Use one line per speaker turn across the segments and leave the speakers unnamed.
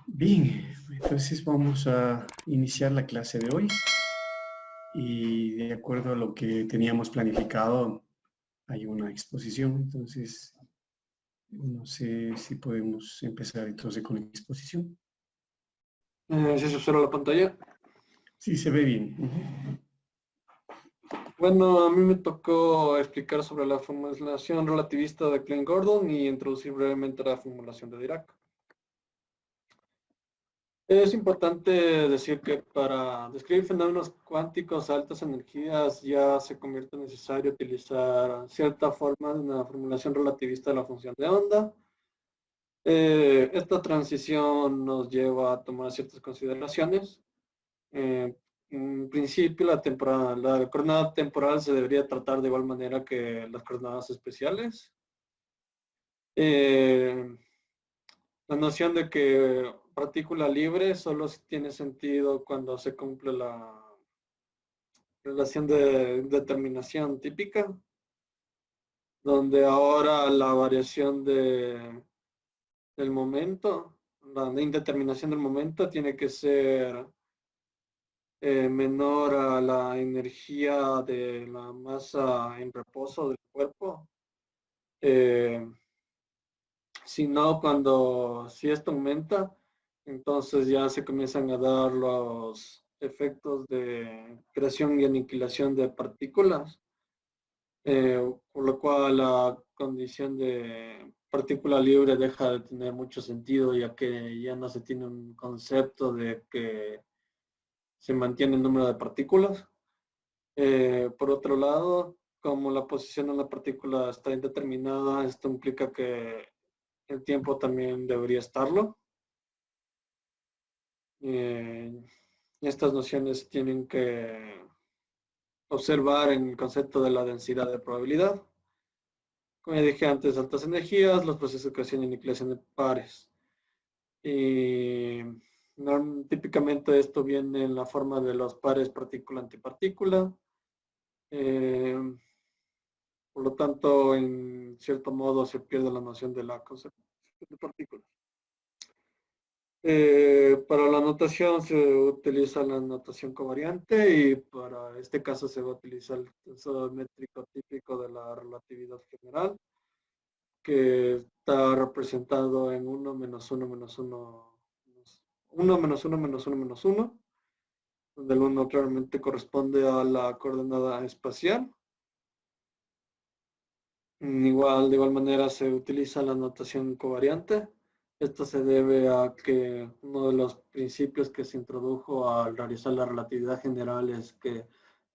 Bien, entonces vamos a iniciar la clase de hoy y de acuerdo a lo que teníamos planificado, hay una exposición, entonces no sé si podemos empezar entonces con la exposición.
Si se observa la pantalla.
Sí, se ve bien. Ujú.
Bueno, a mí me tocó explicar sobre la formulación relativista de Klein-Gordon y introducir brevemente la formulación de Dirac. Es importante decir que para describir fenómenos cuánticos a altas energías ya se convierte necesario utilizar cierta forma de una formulación relativista de la función de onda. Esta transición nos lleva a tomar ciertas consideraciones. Eh, en principio, la coordenada temporal se debería tratar de igual manera que las coordenadas especiales. Eh, la noción de que partícula libre solo tiene sentido cuando se cumple la relación de determinación típica, donde ahora la variación del momento, la indeterminación del momento tiene que ser menor a la energía de la masa en reposo del cuerpo. Eh, si esto aumenta, entonces ya se comienzan a dar los efectos de creación y aniquilación de partículas, por lo cual la condición de partícula libre deja de tener mucho sentido, ya que ya no se tiene un concepto de que se mantiene el número de partículas. Por otro lado, como la posición de la partícula está indeterminada, esto implica que el tiempo también debería estarlo. Eh, Estas nociones tienen que observar en el concepto de la densidad de probabilidad. Como ya dije antes, altas energías, los procesos de creación y aniquilación de pares. Y típicamente esto viene en la forma de los pares partícula-antipartícula. Eh, Por lo tanto, en cierto modo se pierde la noción de la concepción de partículas. Para la notación se utiliza la notación covariante y para este caso se va a utilizar el tensor métrico típico de la relatividad general, que está representado en 1 menos 1 menos 1, 1 menos 1 menos 1 menos 1, donde el 1 claramente corresponde a la coordenada espacial. De igual manera se utiliza la notación covariante. Esto se debe a que uno de los principios que se introdujo al realizar la relatividad general es que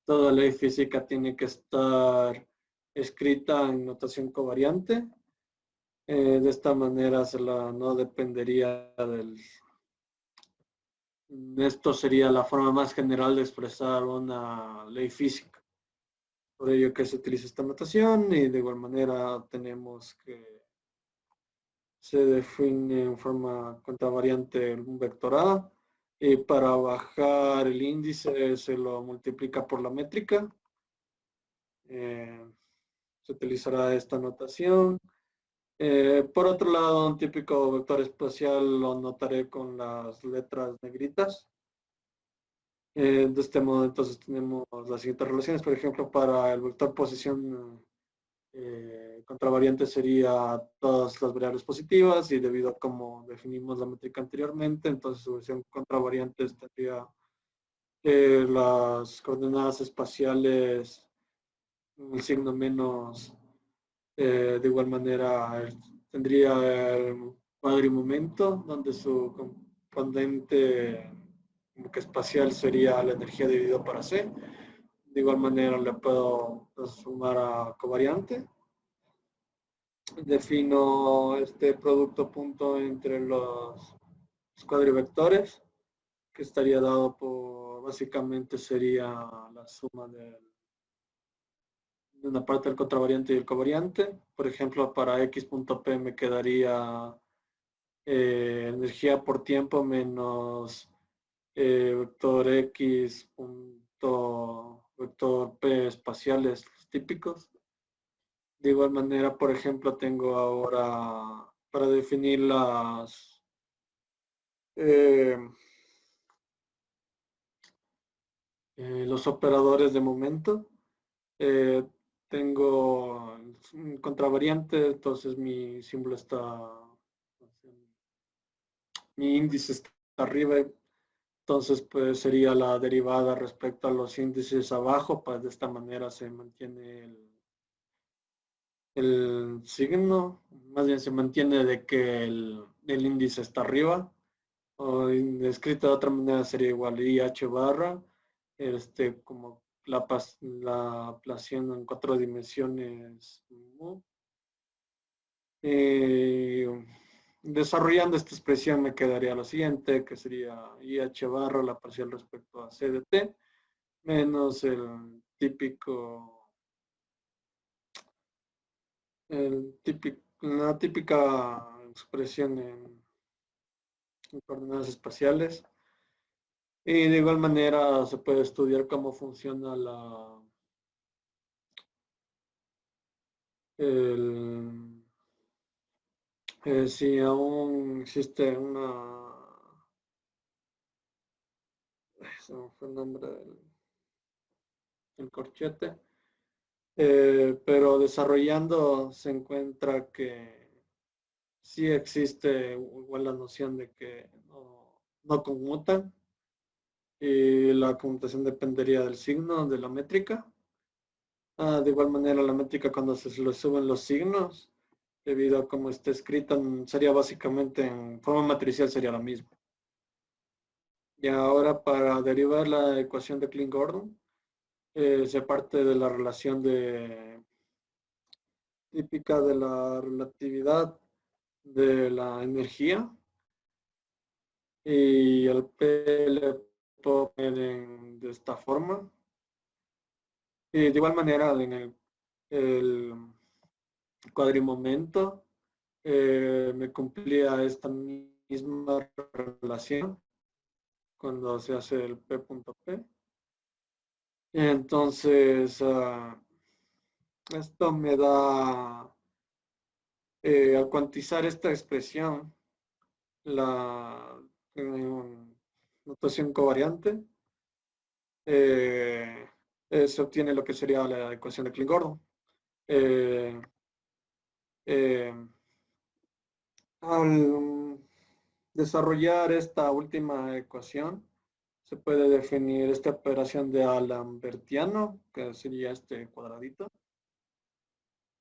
toda ley física tiene que estar escrita en notación covariante. De esta manera no dependería del... Esto sería la forma más general de expresar una ley física. Por ello que se utiliza esta notación y de igual manera tenemos que se define en forma contravariante un vector A y para bajar el índice se lo multiplica por la métrica. Se utilizará esta notación. Por otro lado, un típico vector espacial lo notaré con las letras negritas. De este modo, entonces tenemos las siguientes relaciones. Por ejemplo, para el vector posición contravariante sería todas las variables positivas y debido a cómo definimos la métrica anteriormente, entonces su versión contravariante tendría las coordenadas espaciales, el signo menos, de igual manera tendría el cuadrimomento, donde su componente como que espacial sería la energía dividido para C. De igual manera le puedo sumar a covariante. Defino este producto punto entre los cuadrivectores, que estaría dado por, básicamente sería la suma de una parte del contravariante y el covariante. Por ejemplo, para x.p me quedaría energía por tiempo menos vector x punto vector p espaciales típicos. De igual manera, por ejemplo, tengo ahora para definir eh, los operadores de momento. Eh, tengo un contravariante, entonces mi símbolo está, mi índice está arriba, entonces pues sería la derivada respecto a los índices abajo, pues de esta manera se mantiene el signo, más bien se mantiene de que el índice está arriba, o escrito de otra manera sería igual IH barra, como la aplación en 4 dimensiones. Desarrollando esta expresión me quedaría lo siguiente, que sería IH barra la parcial respecto a C de T, menos la típica expresión en coordenadas espaciales. Y de igual manera se puede estudiar cómo funciona si aún existe se me fue el nombre del corchete, pero desarrollando se encuentra que sí existe igual la noción de que no conmutan y la conmutación dependería del signo de la métrica. De igual manera la métrica cuando se le suben los signos, debido a cómo está escrita, sería básicamente en forma matricial sería la misma. Y ahora para derivar la ecuación de Klein-Gordon, se parte de la relación típica de la relatividad de la energía y el P le puedo poner de esta forma. Y de igual manera en el cuadrimomento me cumplía esta misma relación cuando se hace el P.P. Entonces, esto me da, al cuantizar esta expresión, la notación covariante, se obtiene lo que sería la ecuación de Klein-Gordon. Al desarrollar esta última ecuación, se puede definir esta operación de Alambertiano, que sería este cuadradito.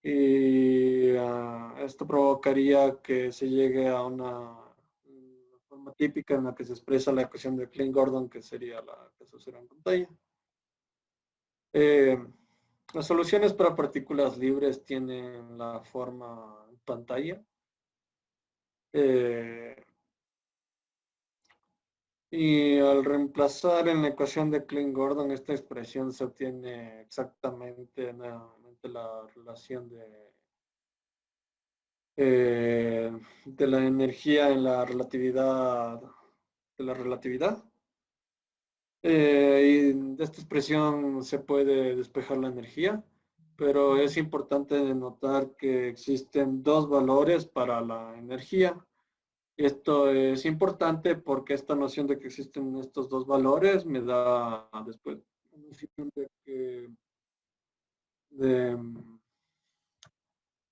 Y esto provocaría que se llegue a una forma típica en la que se expresa la ecuación de Klein-Gordon, que sería la que se observa en pantalla. Las soluciones para partículas libres tienen la forma en pantalla. Y al reemplazar en la ecuación de Klein-Gordon esta expresión se obtiene exactamente nuevamente la relación de la energía en la relatividad de la relatividad. Y de esta expresión se puede despejar la energía, pero es importante notar que existen dos valores para la energía. Esto es importante porque esta noción de que existen estos dos valores me da después una noción de que, de,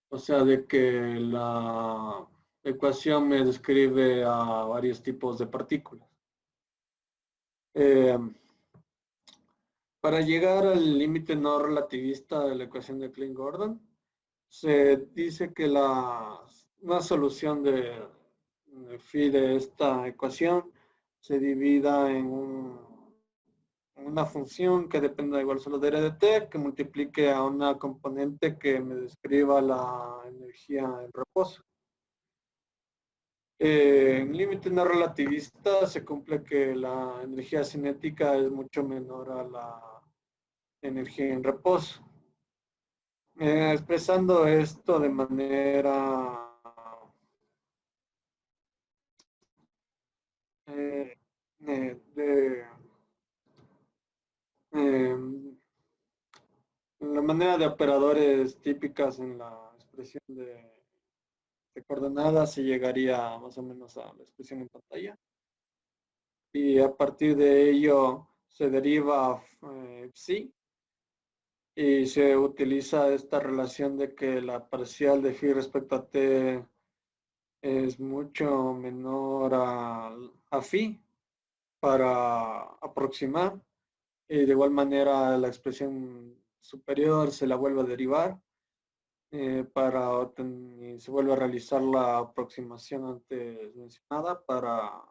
o sea, de que la ecuación me describe a varios tipos de partículas. Para llegar al límite no relativista de la ecuación de Klein-Gordon, se dice que una solución de phi de esta ecuación se divida en una función que dependa igual solo de r de t, que multiplique a una componente que me describa la energía en reposo. En límite no relativista se cumple que la energía cinética es mucho menor a la energía en reposo. Expresando esto de manera la manera de operadores típicas en la expresión de coordenadas se llegaría más o menos a la expresión en pantalla. y a partir de ello se deriva psi, y se utiliza esta relación de que la parcial de phi respecto a t es mucho menor a phi para aproximar, y de igual manera la expresión superior se la vuelve a derivar y se vuelve a realizar la aproximación antes mencionada para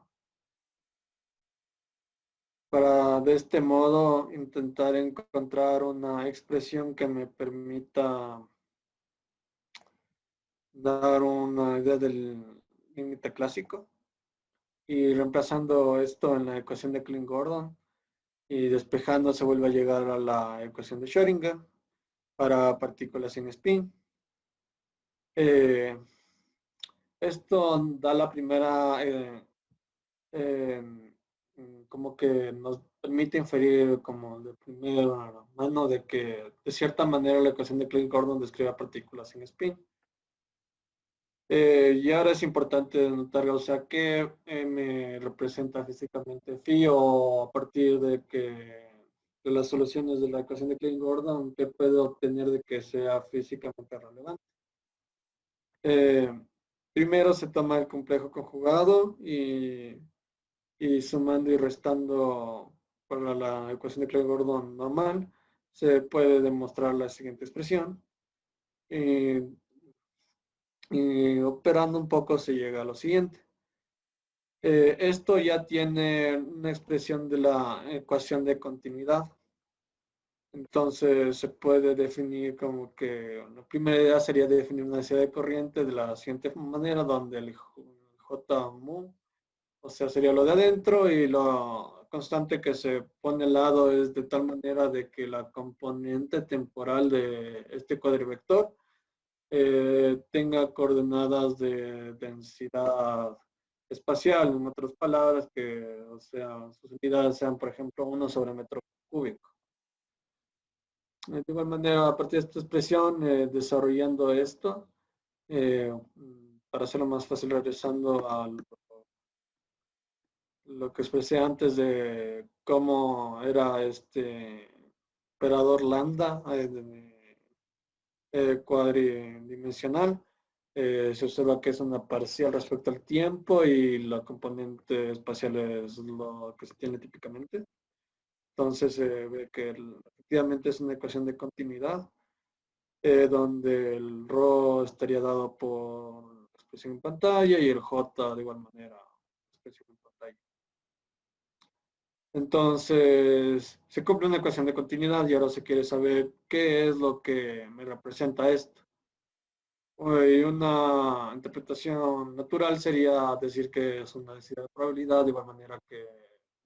de este modo intentar encontrar una expresión que me permita dar una idea del límite clásico, y reemplazando esto en la ecuación de Klein-Gordon y despejando se vuelve a llegar a la ecuación de Schrödinger para partículas sin spin. Eh, Esto da la primera, como que nos permite inferir como de primera mano de que de cierta manera la ecuación de Klein-Gordon describe partículas sin spin. Y ahora es importante notar, o sea, qué me representa físicamente phi, o a partir de las soluciones de la ecuación de Klein-Gordon, qué puedo obtener de que sea físicamente relevante. Primero se toma el complejo conjugado y sumando y restando para la ecuación de Klein-Gordon normal, se puede demostrar la siguiente expresión. Y operando un poco se llega a lo siguiente. Esto ya tiene una expresión de la ecuación de continuidad. Entonces se puede definir como que la primera idea sería definir una densidad de corriente de la siguiente manera, donde el J mu, o sea, sería lo de adentro, y lo constante que se pone al lado es de tal manera de que la componente temporal de este cuadrivector tenga coordenadas de densidad espacial, en otras palabras, que, o sea, sus unidades sean, por ejemplo, 1 sobre metro cúbico. De igual manera, a partir de esta expresión, desarrollando esto, para hacerlo más fácil, regresando a lo que expresé antes de cómo era este operador lambda cuadridimensional. Se observa que es una parcial respecto al tiempo y la componente espacial es lo que se tiene típicamente. Entonces se ve que efectivamente es una ecuación de continuidad, donde el ρ estaría dado por la expresión en pantalla y el j de igual manera expresión en pantalla. Entonces se cumple una ecuación de continuidad y ahora se quiere saber qué es lo que me representa esto. Y una interpretación natural sería decir que es una densidad de probabilidad, de igual manera que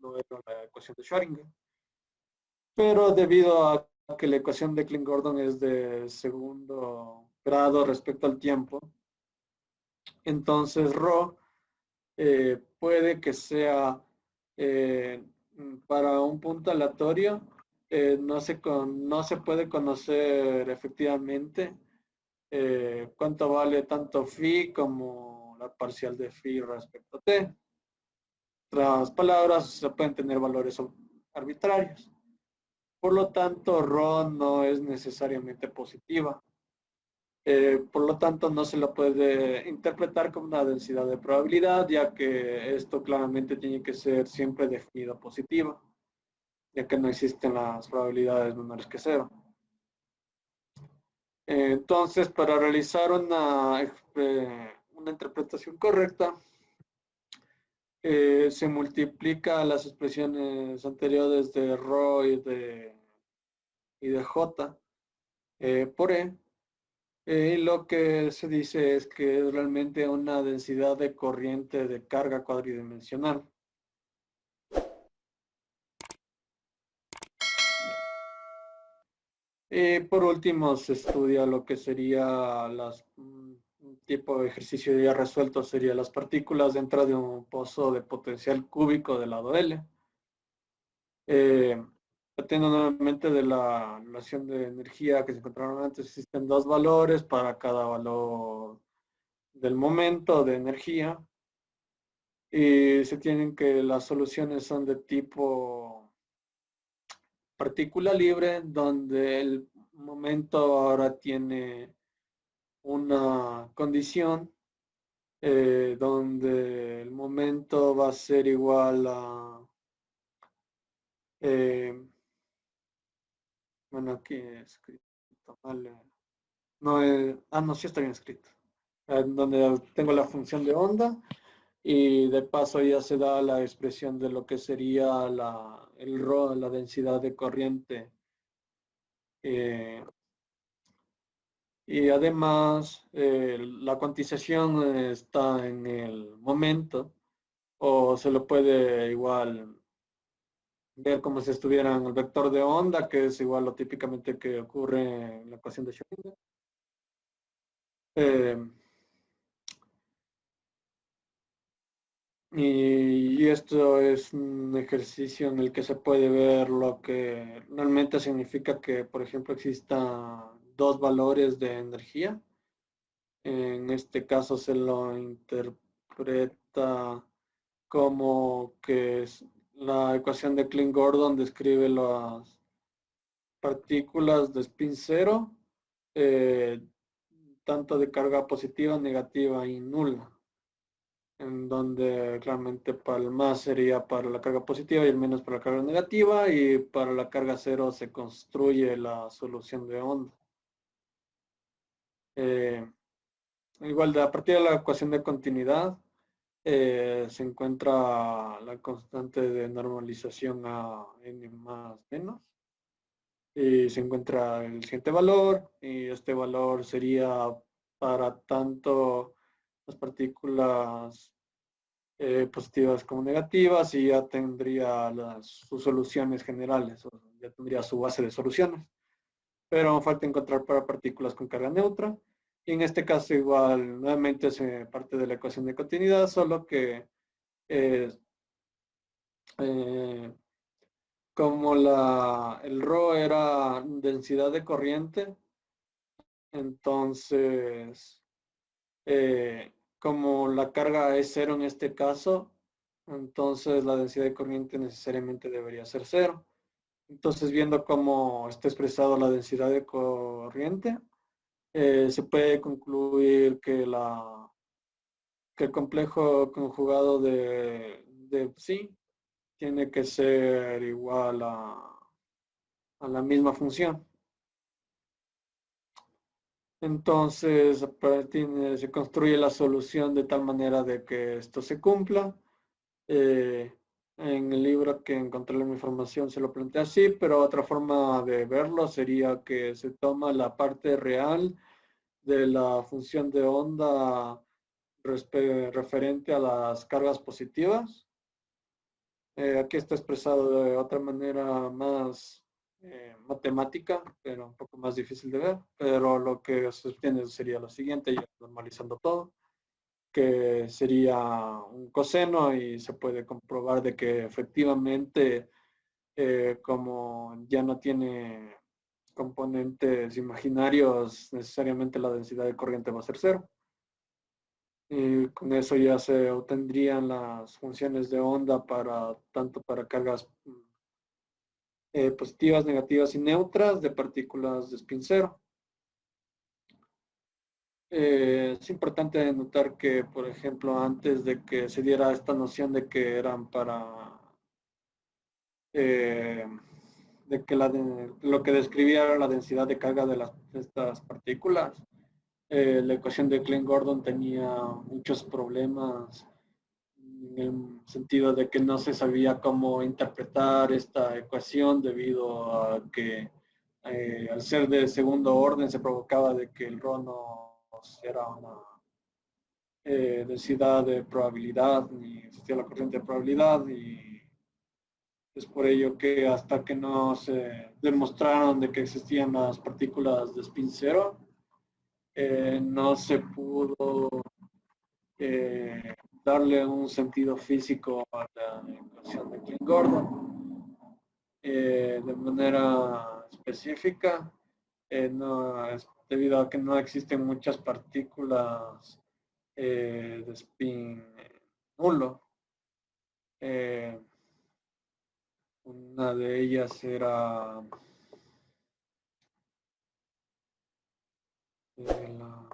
lo es la ecuación de Schrödinger. Pero debido a que la ecuación de Klein-Gordon es de segundo grado respecto al tiempo, entonces ρ puede que sea para un punto aleatorio, no se puede conocer efectivamente cuánto vale tanto phi como la parcial de phi respecto a t. Otras palabras, se pueden tener valores arbitrarios. Por lo tanto, ρ no es necesariamente positiva. Por lo tanto, no se lo puede interpretar como una densidad de probabilidad, ya que esto claramente tiene que ser siempre definido positiva, ya que no existen las probabilidades menores que cero. Entonces, para realizar una interpretación correcta, se multiplica las expresiones anteriores de ρ y de j por e. Y lo que se dice es que es realmente una densidad de corriente de carga cuadridimensional. Y por último se estudia lo que sería un tipo de ejercicio ya resuelto, sería las partículas dentro de un pozo de potencial cúbico del lado L. Partiendo nuevamente de la relación de energía que se encontraron antes, existen dos valores para cada valor del momento de energía. Y se tienen que las soluciones son de tipo partícula libre, donde el momento ahora tiene una condición donde el momento va a ser igual a, bueno, aquí he escrito mal, no, no, sí está bien escrito, donde tengo la función de onda y de paso ya se da la expresión de lo que sería el ρ, la densidad de corriente. Y además la cuantización está en el momento o se lo puede igual ver como si estuviera en el vector de onda, que es igual lo típicamente que ocurre en la ecuación de Schrödinger. Eh, y esto es un ejercicio en el que se puede ver lo que realmente significa que, por ejemplo, exista dos valores de energía. En este caso se lo interpreta como que es la ecuación de Klein-Gordon describe las partículas de spin cero, eh, tanto de carga positiva, negativa y nula, en donde claramente para el más sería para la carga positiva y el menos para la carga negativa, y para la carga cero se construye la solución de onda. Igual a partir de la ecuación de continuidad se encuentra la constante de normalización a n más menos y se encuentra el siguiente valor, y este valor sería para tanto las partículas positivas como negativas, y ya tendría sus soluciones generales, o ya tendría su base de soluciones. Pero falta encontrar para partículas con carga neutra, y en este caso igual nuevamente se parte de la ecuación de continuidad, solo que eh, eh, como el ρ era densidad de corriente, entonces como la carga es cero en este caso, entonces la densidad de corriente necesariamente debería ser cero. Entonces, viendo cómo está expresado la densidad de corriente, se puede concluir que el complejo conjugado de psi tiene que ser igual a la misma función. Entonces, se construye la solución de tal manera de que esto se cumpla. En el libro que encontré la información se lo plantea así, pero otra forma de verlo sería que se toma la parte real de la función de onda referente a las cargas positivas. Aquí está expresado de otra manera más matemática, pero un poco más difícil de ver, pero lo que se obtiene sería lo siguiente, ya normalizando todo, que sería un coseno, y se puede comprobar de que efectivamente como ya no tiene componentes imaginarios, necesariamente la densidad de corriente va a ser cero. Y con eso ya se obtendrían las funciones de onda para tanto para cargas positivas, negativas y neutras de partículas de spin cero. Es importante notar que, por ejemplo, antes de que se diera esta noción de que eran para de que lo que describía era la densidad de carga de estas partículas, la ecuación de Klein-Gordon tenía muchos problemas en el sentido de que no se sabía cómo interpretar esta ecuación, debido a que al ser de segundo orden se provocaba de que el ρ no era una densidad de probabilidad, ni existía la corriente de probabilidad, y es por ello que hasta que no se demostraron de que existían las partículas de spin cero, no se pudo darle un sentido físico a la ecuación de Klein-Gordon. De manera específica, no, es debido a que no existen muchas partículas de spin nulo. Una de ellas era bueno,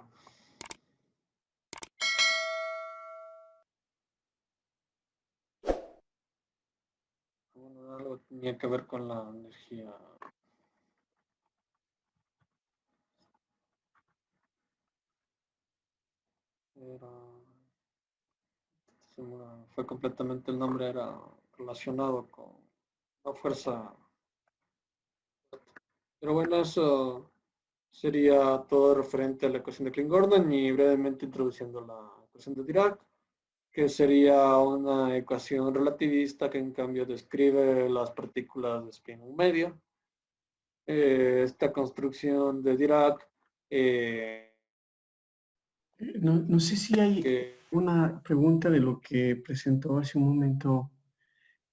algo tenía que ver con la energía. Fue completamente el nombre, era relacionado con la fuerza. Pero bueno, eso sería todo referente a la ecuación de Klein-Gordon y brevemente introduciendo la ecuación de Dirac, que sería una ecuación relativista que en cambio describe las partículas de spin en un medio. Esta construcción de Dirac
No sé si hay
que
una pregunta de lo que presentó hace un momento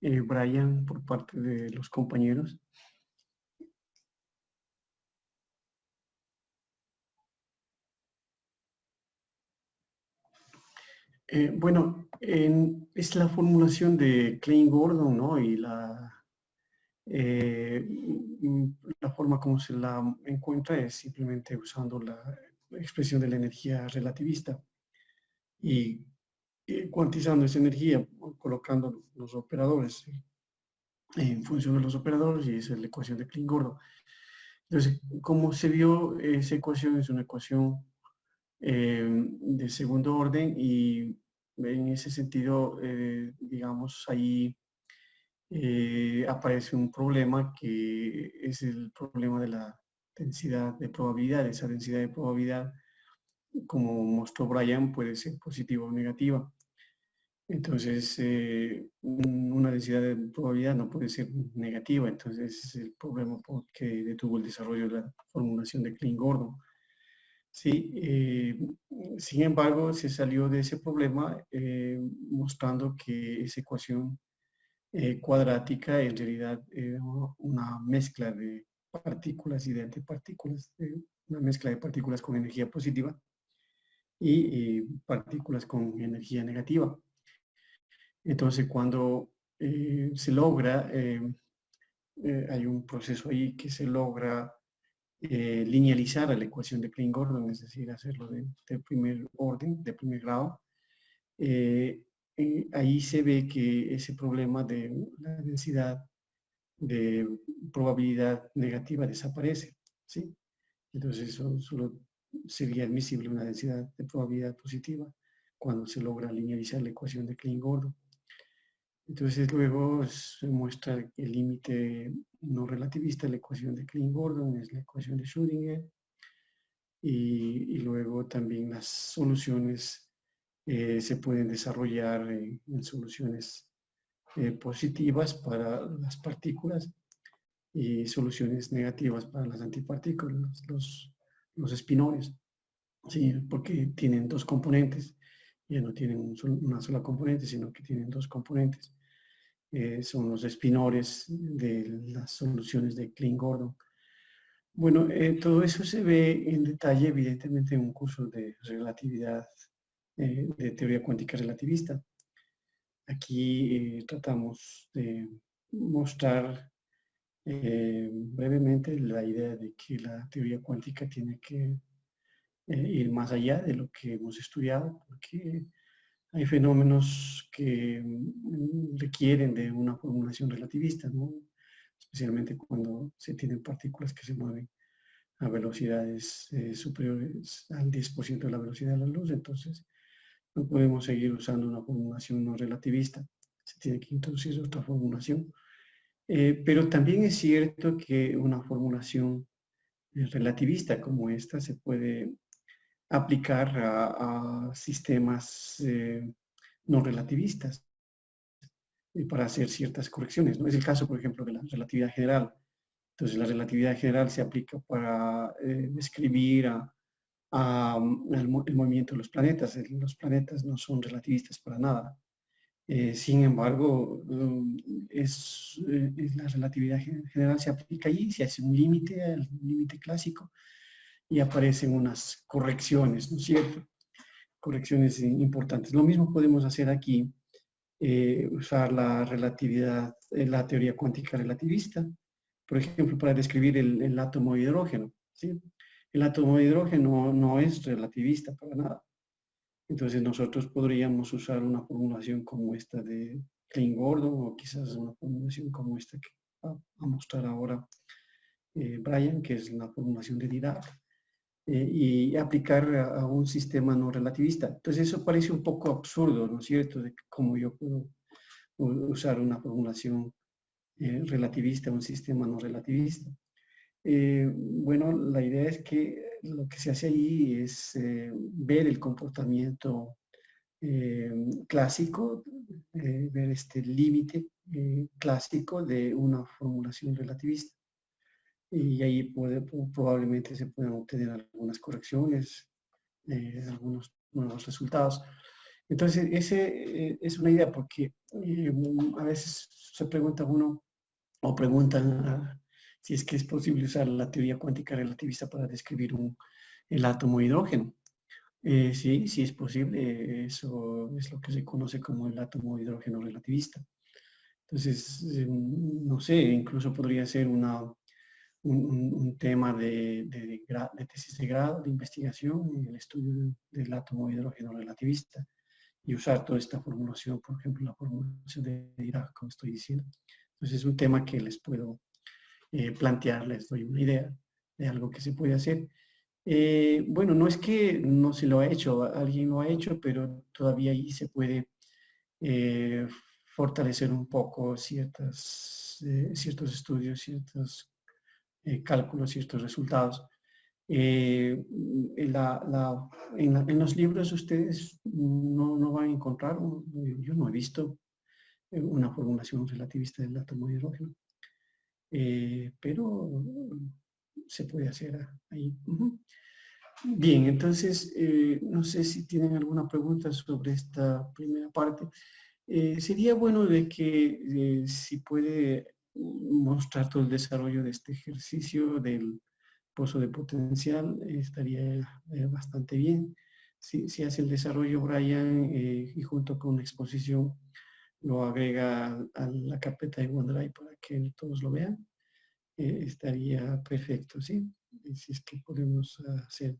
Brian por parte de los compañeros. Bueno, es la formulación de Klein-Gordon, ¿no? Y la forma como se la encuentra es simplemente usando la expresión de la energía relativista y cuantizando esa energía, colocando los operadores en función de los operadores, y esa es la ecuación de Klein-Gordon. Entonces, como se vio, esa ecuación es una ecuación de segundo orden, y en ese sentido, digamos, ahí aparece un problema que es el problema de la densidad de probabilidad. Esa densidad de probabilidad, como mostró Brian, puede ser positiva o negativa. Entonces, una densidad de probabilidad no puede ser negativa. Entonces, ese es el problema que detuvo el desarrollo de la formulación de Klein-Gordon. Sí, sin embargo, se salió de ese problema mostrando que esa ecuación cuadrática en realidad una mezcla de partículas y de antipartículas, una mezcla de partículas con energía positiva y partículas con energía negativa. Entonces, cuando se logra, hay un proceso ahí que se logra linealizar a la ecuación de Klein-Gordon, es decir, hacerlo de primer orden, de primer grado. Ahí se ve que ese problema de la densidad de probabilidad negativa desaparece, ¿sí? Entonces, solo sería admisible una densidad de probabilidad positiva cuando se logra linealizar la ecuación de Klein-Gordon. Entonces, luego se muestra el límite no relativista de la ecuación de Klein-Gordon, es la ecuación de Schrödinger, y luego también las soluciones se pueden desarrollar en soluciones positivas para las partículas y soluciones negativas para las antipartículas, los espinores, ¿sí? Porque tienen dos componentes, ya no tienen una sola componente, sino que tienen dos componentes. Son los espinores de las soluciones de Klein-Gordon. Bueno, todo eso se ve en detalle, evidentemente, en un curso de relatividad, de teoría cuántica relativista. Aquí tratamos de mostrar brevemente la idea de que la teoría cuántica tiene que ir más allá de lo que hemos estudiado, porque hay fenómenos que requieren de una formulación relativista, ¿no? Especialmente cuando se tienen partículas que se mueven a velocidades superiores al 10% de la velocidad de la luz. Entonces, no podemos seguir usando una formulación no relativista. Se tiene que introducir otra formulación. Pero también es cierto que una formulación relativista como esta se puede aplicar a sistemas no relativistas para hacer ciertas correcciones, ¿no? Es el caso, por ejemplo, de la relatividad general. Entonces, la relatividad general se aplica para describir el movimiento de los planetas. Los planetas no son relativistas para nada. Sin embargo, la relatividad general se aplica allí, se hace un límite, al límite clásico, y aparecen unas correcciones, ¿no es cierto? Correcciones importantes. Lo mismo podemos hacer aquí usar la relatividad, la teoría cuántica relativista, por ejemplo, para describir el átomo de hidrógeno, ¿sí? El átomo de hidrógeno no es relativista para nada. Entonces nosotros podríamos usar una formulación como esta de Klein-Gordon o quizás una formulación como esta que va a mostrar ahora Brian, que es la formulación de Dirac, y aplicar a un sistema no relativista. Entonces eso parece un poco absurdo, ¿no es cierto?, de cómo yo puedo usar una formulación relativista a un sistema no relativista. Bueno, la idea es que lo que se hace ahí es ver el comportamiento clásico, ver este límite clásico de una formulación relativista. Y ahí probablemente se puedan obtener algunas correcciones, algunos nuevos resultados. Entonces, ese es una idea porque a veces se pregunta uno, o preguntan si es que es posible usar la teoría cuántica relativista para describir el átomo de hidrógeno. Sí, sí es posible. Eso es lo que se conoce como el átomo de hidrógeno relativista. Entonces, no sé, incluso podría ser un tema de tesis de grado, de investigación, en el estudio del átomo de hidrógeno relativista y usar toda esta formulación, por ejemplo, la formulación de Dirac, como estoy diciendo. Entonces, es un tema que les puedo plantear, les doy una idea de algo que se puede hacer. Bueno, no es que no se lo ha hecho, alguien lo ha hecho, pero todavía ahí se puede eh, fortalecer un poco ciertos estudios, ciertos cálculos, ciertos resultados. En los libros ustedes no van a encontrar, yo no he visto una formulación relativista del átomo de hidrógeno, pero se puede hacer ahí. Bien, entonces, no sé si tienen alguna pregunta sobre esta primera parte. Sería bueno de que si puede mostrar todo el desarrollo de este ejercicio del pozo de potencial, estaría bastante bien. Si hace el desarrollo Brian y junto con una exposición lo agrega a la carpeta de OneDrive para que todos lo vean, estaría perfecto, ¿sí? Si es que podemos hacer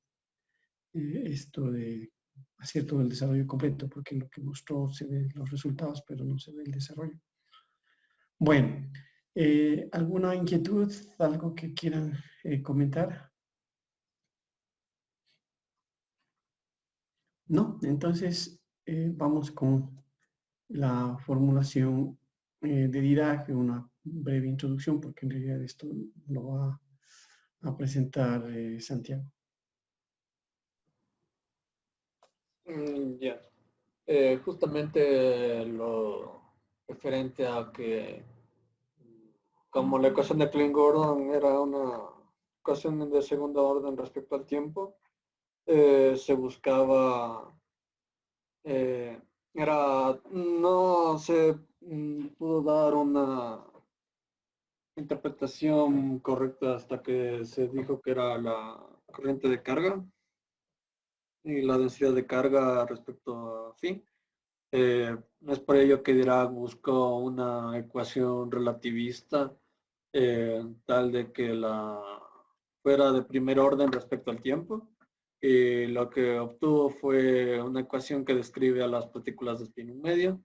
esto de hacer todo el desarrollo completo, porque lo que mostró se ve los resultados, pero no se ve el desarrollo. Bueno, ¿alguna inquietud, algo que quieran comentar? No, entonces vamos con la formulación de Dirac, una breve introducción, porque en realidad esto lo va a presentar Santiago.
Ya. Justamente lo referente a que como la ecuación de Klein-Gordon era una ecuación de segunda orden respecto al tiempo, se buscaba, eh, no se pudo dar una interpretación correcta hasta que se dijo que era la corriente de carga y la densidad de carga respecto a phi. Es por ello que Dirac buscó una ecuación relativista tal de que fuera de primer orden respecto al tiempo. Y lo que obtuvo fue una ecuación que describe a las partículas de spin medio.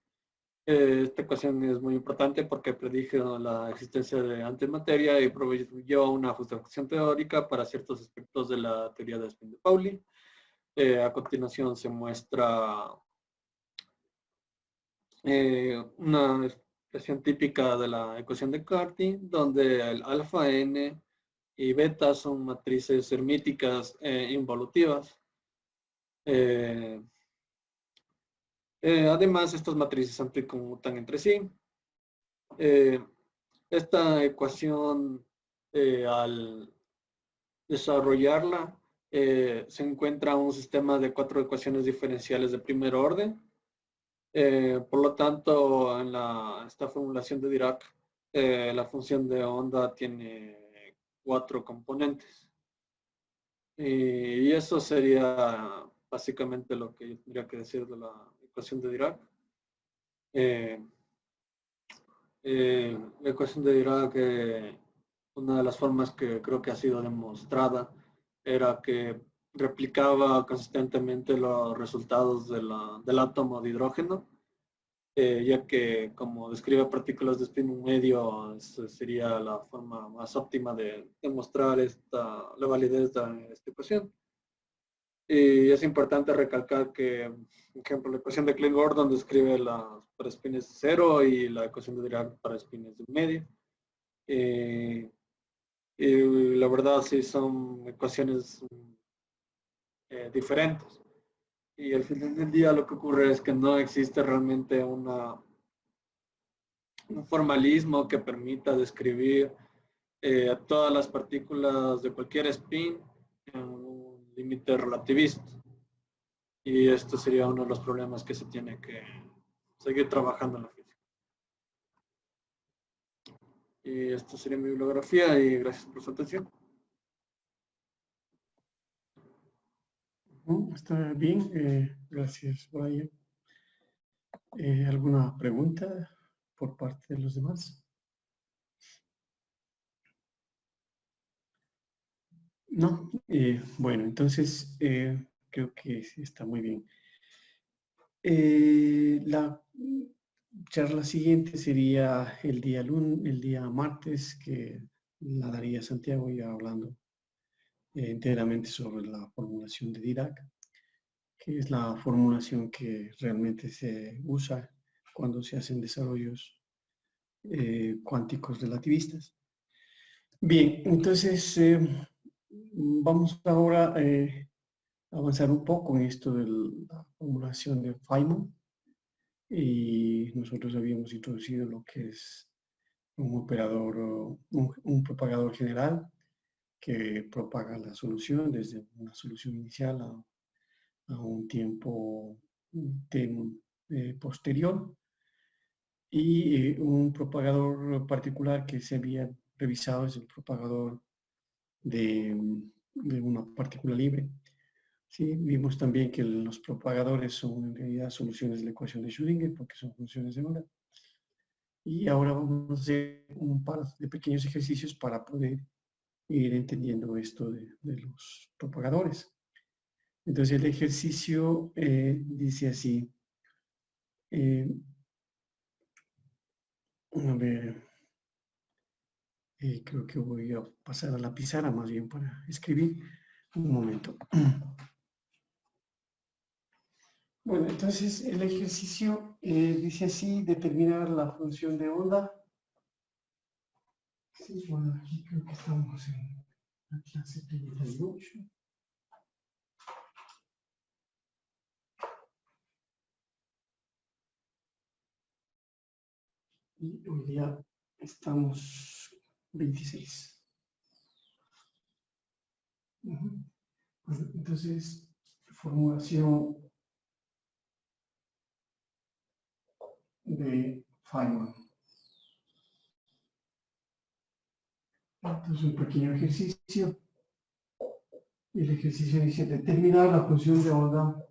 Esta ecuación es muy importante porque predijo la existencia de antimateria y proveyó una justificación teórica para ciertos aspectos de la teoría de spin de Pauli. A continuación se muestra una expresión típica de la ecuación de Carty, donde el alfa n y beta son matrices hermíticas involutivas. Además, estas matrices ampliconmutan entre sí. Esta ecuación, al desarrollarla, se encuentra un sistema de 4 ecuaciones diferenciales de primer orden. Por lo tanto, en esta formulación de Dirac, la función de onda tiene 4 componentes. Y eso sería básicamente lo que yo tendría que decir de la ecuación de Dirac. Eh, la ecuación de Dirac, una de las formas que creo que ha sido demostrada era que replicaba consistentemente los resultados del átomo de hidrógeno, ya que como describe partículas de spin medio, sería la forma más óptima de demostrar la validez de esta ecuación. Y es importante recalcar que, por ejemplo, la ecuación de Klein-Gordon describe para espines de cero y la ecuación de Dirac para espines de medio. Y la verdad sí son ecuaciones diferentes. Y al final del día lo que ocurre es que no existe realmente un formalismo que permita describir todas las partículas de cualquier spin en un límite relativista. Y esto sería uno de los problemas que se tiene que seguir trabajando en la física. Y esta sería mi bibliografía y gracias por su atención.
Está bien, gracias, Brian. ¿Alguna pregunta por parte de los demás? No, bueno, entonces creo que sí está muy bien. La charla siguiente sería el día martes, que la daría Santiago ya hablando enteramente sobre la formulación de Dirac, que es la formulación que realmente se usa cuando se hacen desarrollos cuánticos relativistas. Bien, entonces vamos ahora a avanzar un poco en esto de la formulación de Feynman. Y nosotros habíamos introducido lo que es un operador, un propagador general que propaga la solución desde una solución inicial a un tiempo posterior, y un propagador particular que se había revisado es el propagador de una partícula libre. Sí, vimos también que los propagadores son en realidad soluciones de la ecuación de Schrödinger porque son funciones de onda. Y ahora vamos a hacer un par de pequeños ejercicios para poder ir entendiendo esto de los propagadores. Entonces el ejercicio dice así. A ver, creo que voy a pasar a la pizarra más bien para escribir. Un momento. Bueno, entonces el ejercicio dice así: determinar la función de onda. Sí, bueno, aquí creo que estamos en la clase 38. Y hoy día estamos 26. Bueno, entonces, formulación de Feynman. Entonces, un pequeño ejercicio. El ejercicio dice determinar la función de onda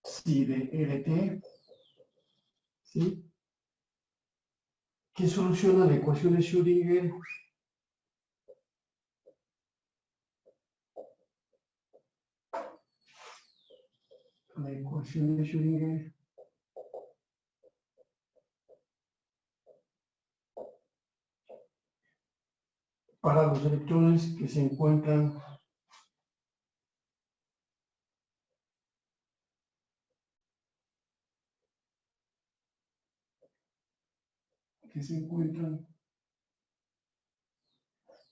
si de RT, ¿sí?, que soluciona la ecuación de Schrödinger para los electrones que se encuentran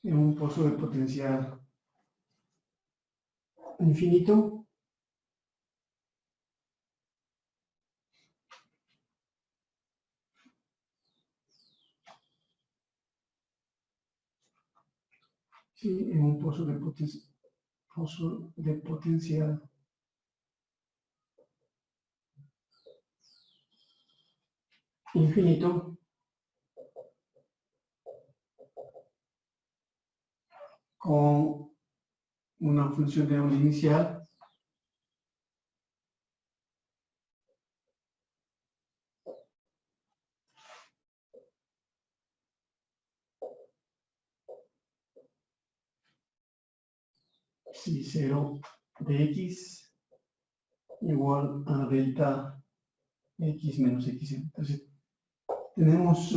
en un pozo de potencial infinito. Sí, en un pozo de potencial infinito, con una función de onda inicial si 0 de x igual a delta x menos x0. Entonces, tenemos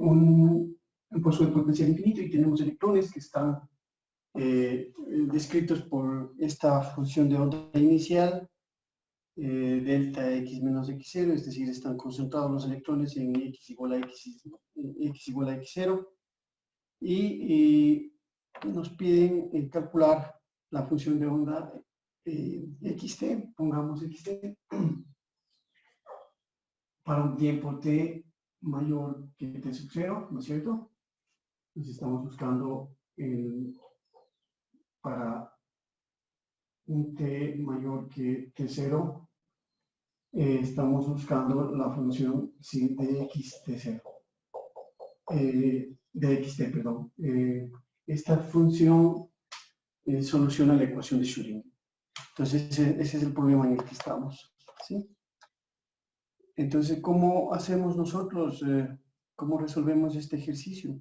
un puesto de potencial infinito y tenemos electrones que están descritos por esta función de onda inicial, delta x menos x0, es decir, están concentrados los electrones en x igual a x0, y nos piden calcular la función de onda xt, pongamos xt, para un tiempo t mayor que t sub 0, ¿no es cierto? Entonces estamos buscando para un t mayor que t0, estamos buscando la función de xt0, de xt, perdón. Esta función soluciona la ecuación de Schrödinger. Entonces ese es el problema en el que estamos, ¿sí? Entonces, ¿cómo hacemos nosotros? ¿Cómo resolvemos este ejercicio?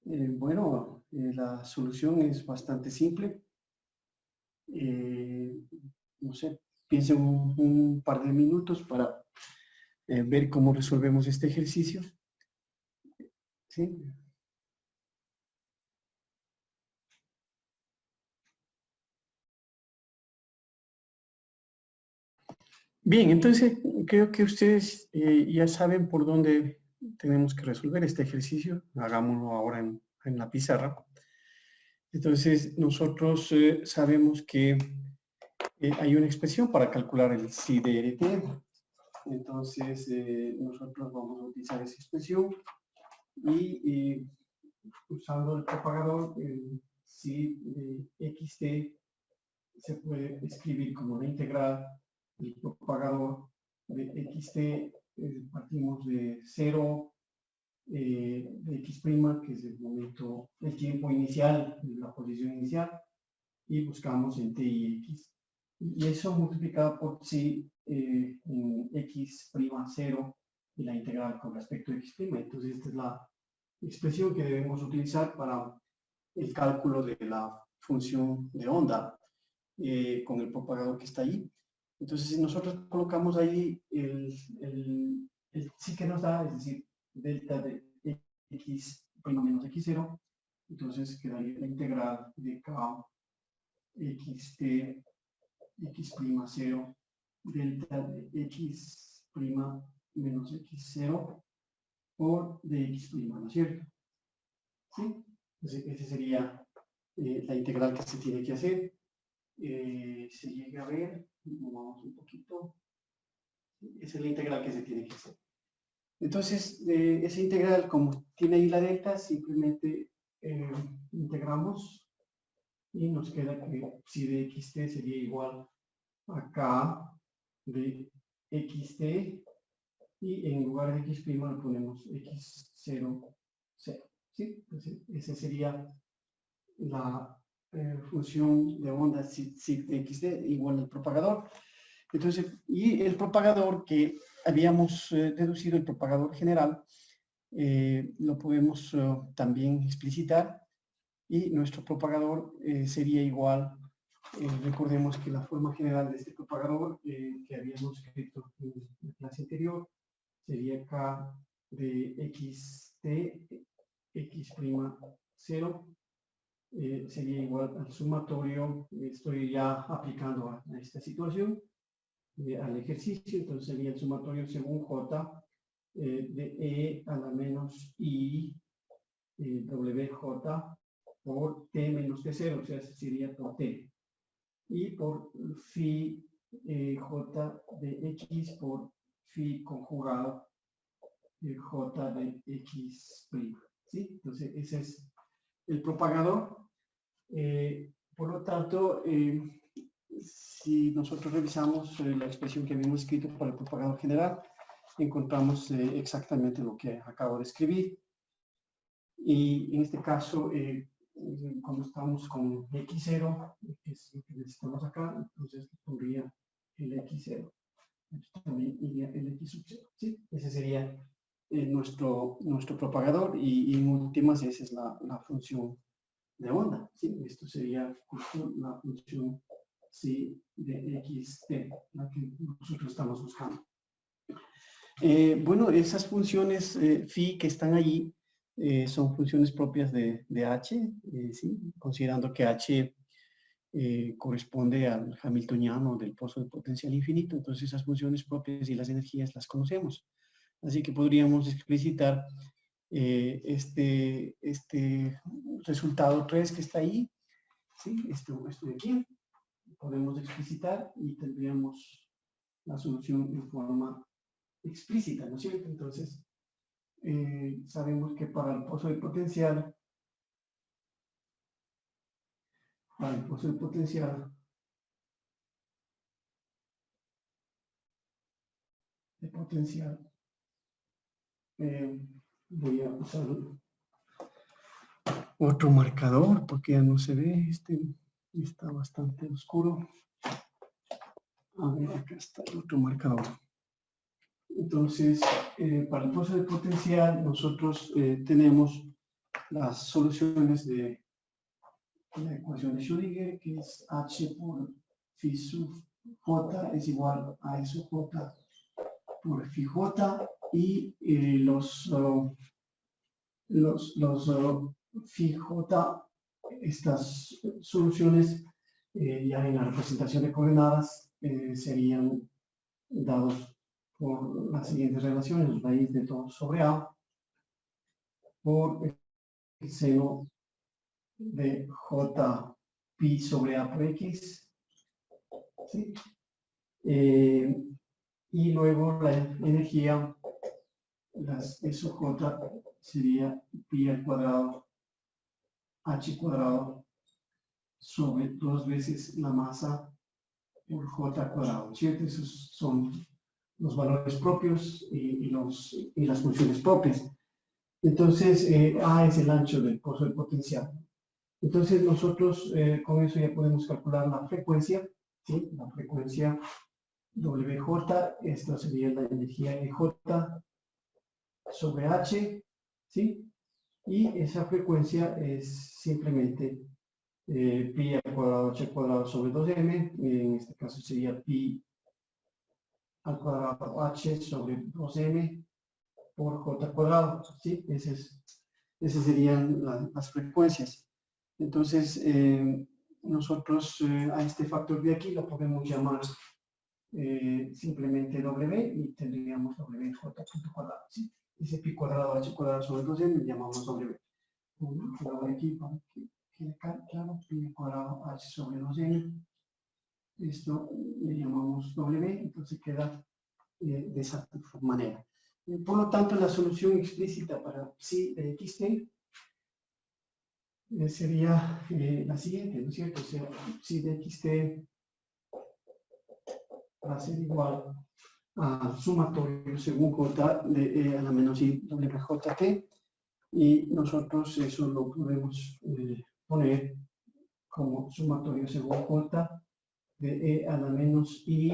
Bueno, la solución es bastante simple. No sé, piensen un par de minutos para ver cómo resolvemos este ejercicio. ¿Sí? Bien, entonces creo que ustedes ya saben por dónde tenemos que resolver este ejercicio. Hagámoslo ahora en la pizarra. Entonces, nosotros sabemos que hay una expresión para calcular el psi de rt. Entonces, nosotros vamos a utilizar esa expresión y usando el propagador, el psi de xt se puede escribir como la integral del propagador de xt. Partimos de 0 de x', que es el tiempo inicial, la posición inicial, y buscamos en t y x. Y eso multiplicado por psi en x'0 y la integral con respecto a x'. Entonces, esta es la expresión que debemos utilizar para el cálculo de la función de onda con el propagador que está ahí. Entonces, si nosotros colocamos ahí el psi que nos da, es decir, delta de x' menos x0, entonces quedaría la integral de k xt x'0 delta de x' menos x0 por dx', ¿no es cierto? ¿Sí? Entonces, esa sería la integral que se tiene que hacer. Se llega a ver, vamos un poquito. Esa es la integral que se tiene que hacer. Entonces, esa integral, como tiene ahí la delta, simplemente integramos y nos queda que psi de xt sería igual a k de xt, y en lugar de x' le ponemos x0, 0. ¿Sí? Entonces, esa sería la función de onda psi de xt igual al propagador. Entonces, y el propagador que habíamos deducido, el propagador general, lo podemos también explicitar, y nuestro propagador sería igual, recordemos que la forma general de este propagador que habíamos escrito en la clase anterior sería k de xt x'0 sería igual al sumatorio. Estoy ya aplicando a esta situación, al ejercicio. Entonces sería el sumatorio según j de e a la menos i wj por t menos t0, o sea, sería por t, y por phi j de x por phi conjugado j de x'. ¿Sí? Entonces ese es el propagador. Por lo tanto, si nosotros revisamos la expresión que habíamos escrito para el propagador general, encontramos exactamente lo que acabo de escribir. Y en este caso, cuando estamos con x0, que es lo que necesitamos acá, entonces pondría el x0. Aquí también iría el x sub 0. ¿Sí? Ese sería nuestro propagador y en últimas esa es la función de onda. ¿Sí? Esto sería justo la función ¿sí? de xt, la que nosotros estamos buscando. Bueno, esas funciones phi que están allí son funciones propias de h, ¿sí? Considerando que h corresponde al hamiltoniano del pozo de potencial infinito, entonces esas funciones propias y las energías las conocemos. Así que podríamos explicitar este resultado 3 que está ahí, ¿sí? Esto de aquí, podemos explicitar y tendríamos la solución en forma explícita, ¿no es cierto? Entonces, sabemos que para el pozo de potencial, voy a usar otro marcador porque ya no se ve, este está bastante oscuro. A ver, acá está el otro marcador. Entonces, para el pozo de potencial, nosotros tenemos las soluciones de la ecuación de Schrödinger, que es h por phi sub j es igual a E sub j por phi j, y los phi j, estas soluciones ya en la representación de coordenadas serían dados por las siguientes relaciones: raíz de 2 sobre a por el seno de j pi sobre a por x, ¿sí? Y luego la energía, las E sub j sería pi al cuadrado h cuadrado sobre 2 veces la masa por j cuadrado, ¿cierto? Esos son los valores propios y las funciones propias. Entonces, A es el ancho del pozo de potencial. Entonces, nosotros con eso ya podemos calcular la frecuencia, ¿sí? La frecuencia WJ, esta sería la energía EJ sobre H, ¿sí? Y esa frecuencia es simplemente pi al cuadrado h cuadrado sobre 2m, en este caso sería pi al cuadrado h sobre 2m por j cuadrado, ¿sí? Esas serían las frecuencias. Entonces, nosotros a este factor de aquí lo podemos llamar simplemente W y tendríamos WJ punto cuadrado, ¿sí? Ese pi cuadrado h cuadrado sobre 2m le llamamos W. Lo de aquí para que quede claro, pi cuadrado h sobre 2m. Esto le llamamos W, entonces queda de esa manera. Por lo tanto, la solución explícita para psi de xt sería la siguiente, ¿no es cierto? O sea, psi de xt va a ser igual a sumatorio según j de e a la menos i wjt, y nosotros eso lo podemos poner como sumatorio según j de e a la menos i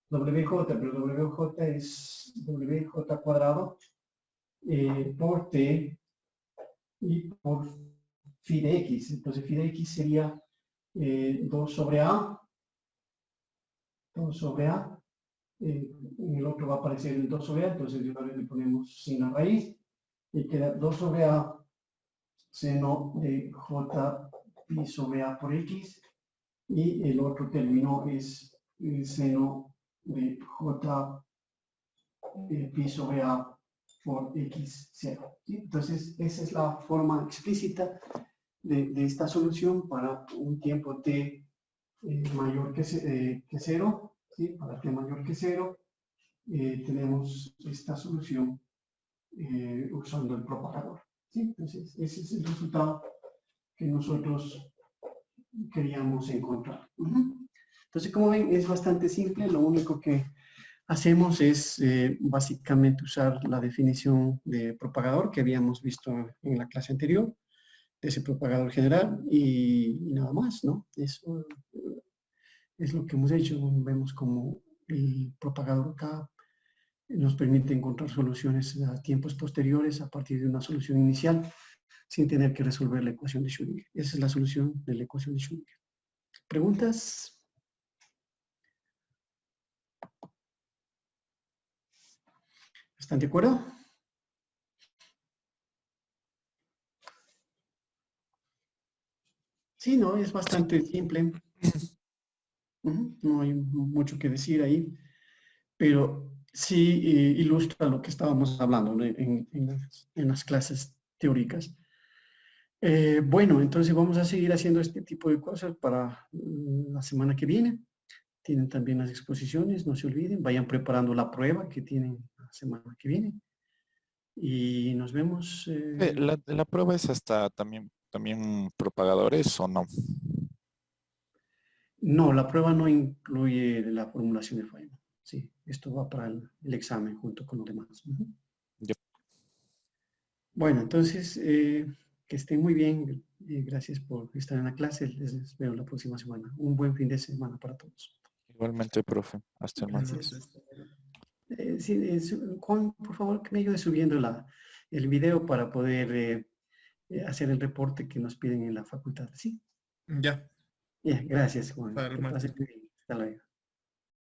wj, pero wj es wj cuadrado por t y por phi de x. Entonces phi de x sería 2 sobre a, en el otro va a aparecer el 2 sobre a, entonces de una vez le ponemos sin la raíz, y queda 2 sobre a seno de j pi sobre a por x, y el otro término es el seno de j pi sobre a por x0. ¿Sí? Entonces, esa es la forma explícita de esta solución para un tiempo t mayor que 0. ¿Sí? Para t mayor que 0, tenemos esta solución usando el propagador. ¿Sí? Entonces, ese es el resultado que nosotros queríamos encontrar. Entonces, como ven, es bastante simple. Lo único que hacemos es básicamente usar la definición de propagador que habíamos visto en la clase anterior, de ese propagador general y nada más, ¿no? Eso es lo que hemos hecho. Vemos como el propagador K nos permite encontrar soluciones a tiempos posteriores a partir de una solución inicial sin tener que resolver la ecuación de Schrödinger. Esa es la solución de la ecuación de Schrödinger. ¿Preguntas? ¿Están de acuerdo? Sí, no, es bastante simple. No hay mucho que decir ahí, pero sí ilustra lo que estábamos hablando, ¿no? en las clases teóricas. Bueno, entonces vamos a seguir haciendo este tipo de cosas para la semana que viene. Tienen también las exposiciones, no se olviden, vayan preparando la prueba que tienen la semana que viene. Y nos vemos.
La prueba es hasta también propagadores o no.
No, la prueba no incluye la formulación de Feynman. Sí, esto va para el examen junto con los demás.
Yep.
Bueno, entonces, que estén muy bien. Gracias por estar en la clase. Les veo la próxima semana. Un buen fin de semana para todos.
Igualmente, profe. Hasta el martes.
Gracias. Sí, Juan, por favor, que me ayude subiendo el video para poder hacer el reporte que nos piden en la facultad. ¿Sí?
Ya,
Bien, gracias, Juan.
para el
Que pase
martes.
muy bien. Hasta luego.